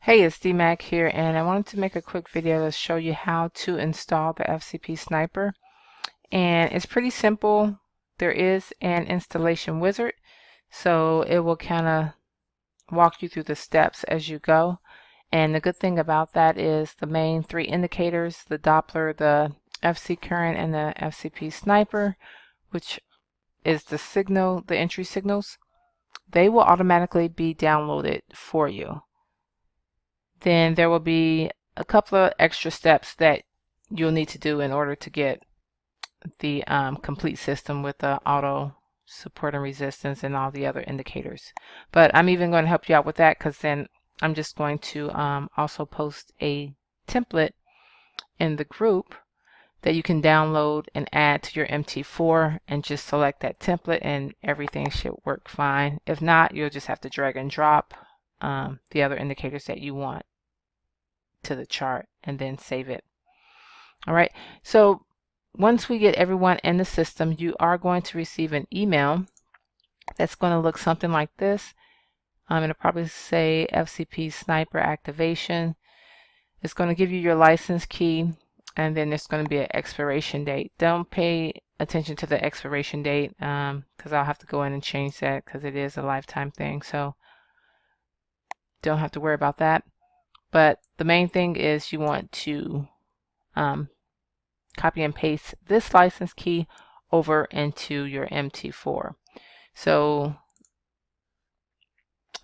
Hey, it's DMAC here, and I wanted to make a quick video to show you how to install the FCP Sniper. And it's pretty simple. There is an installation wizard, so it will kind of walk you through the steps as you go. And the good thing about that is the main three indicators, the Doppler, the FC current, and the FCP Sniper, which is the signal, the entry signals, they will automatically be downloaded for you. Then there will be a couple of extra steps that you'll need to do in order to get the complete system with the auto support and resistance and all the other indicators. But I'm even going to help you out with that, because then I'm just going to also post a template in the group that you can download and add to your MT4, and just select that template and everything should work fine. If not, you'll just have to drag and drop the other indicators that you want to the chart and then save it. All right, so once we get everyone in the system, you are going to receive an email that's going to look something like this. It'll probably say FCP Sniper activation. It's going to give you your license key, and then there's going to be an expiration date. Don't pay attention to the expiration date, because I'll have to go in and change that, because it is a lifetime thing, so don't have to worry about that. But the main thing is you want to copy and paste this license key over into your MT4. So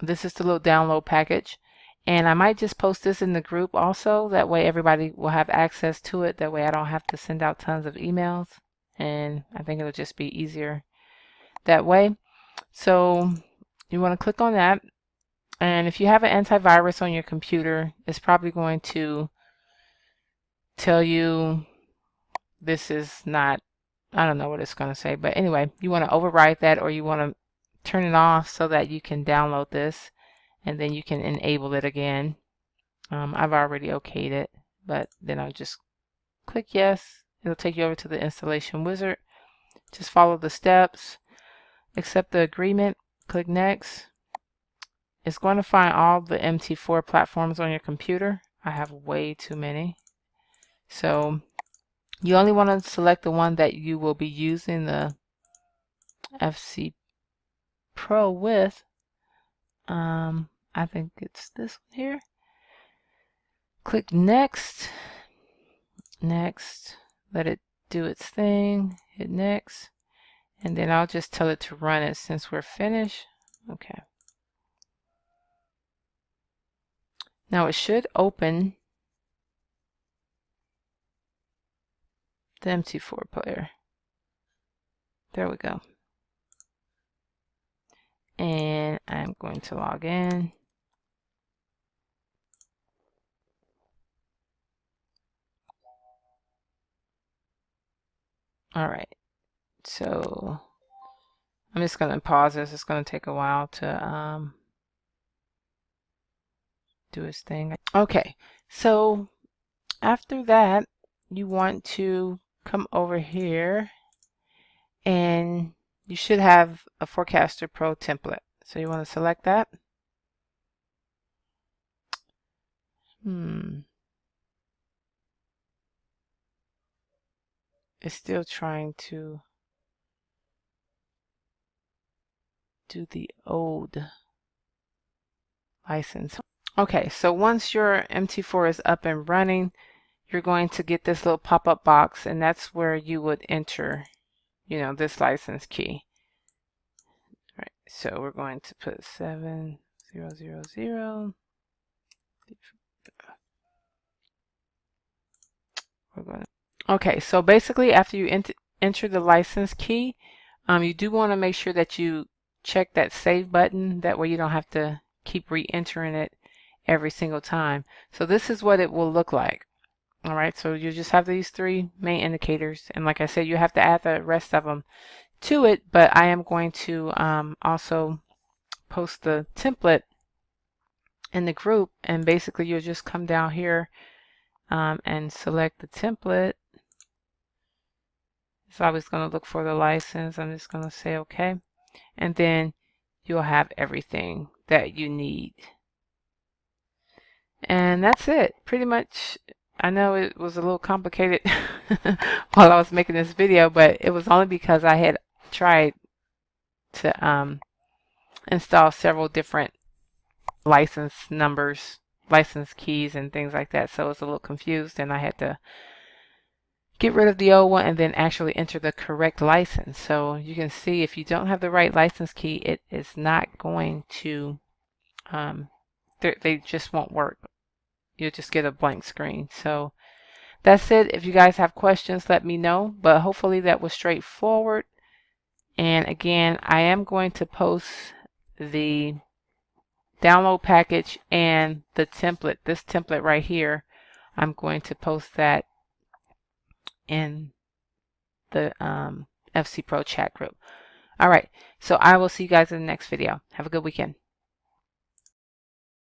this is the little download package, and I might just post this in the group also. That way everybody will have access to it. That way I don't have to send out tons of emails, and I think it'll just be easier that way. So you want to click on that, and if you have an antivirus on your computer, it's probably going to tell you this is not, I don't know what it's going to say, but anyway, you want to override that, or you want to turn it off so that you can download this, and then you can enable it again. I've already okayed it, but then I'll just click yes. It'll take you over to the installation wizard. Just follow the steps, accept the agreement, click next. It's going to find all the MT4 platforms on your computer. I have way too many, so you only want to select the one that you will be using the FC Pro with. I think it's this one here. Click next. Next. Let it do its thing. Hit next. And then I'll just tell it to run it since we're finished. Okay. Now it should open the MT4 player. There we go. And I'm going to log in. All right. So I'm just going to pause this. It's going to take a while to do its thing. Okay, so after that, you want to come over here, and you should have a Forecaster Pro template. So you want to select that. It's still trying to do the old license. Okay, so once your MT4 is up and running, you're going to get this little pop-up box, and that's where you would enter, this license key. All right, so we're going to put 7000. Okay, so basically after you enter the license key, you do want to make sure that you check that save button. That way you don't have to keep re-entering it every single time. So this is what it will look like. All right, so you just have these three main indicators, and like I said, you have to add the rest of them to it, but I am going to also post the template in the group, and basically you'll just come down here and select the template. It's always going to look for the license. I'm just going to say okay, and then you'll have everything that you need. And that's it. Pretty much, I know it was a little complicated while I was making this video, but it was only because I had tried to install several different license numbers, license keys, and things like that. So I was a little confused, and I had to get rid of the old one and then actually enter the correct license. So you can see if you don't have the right license key, it is not going to, they just won't work. You'll just get a blank screen. So that's it. If you guys have questions, let me know. But hopefully that was straightforward. And again, I am going to post the download package and the template, this template right here. I'm going to post that in the FC Pro chat group. All right, so I will see you guys in the next video. Have a good weekend.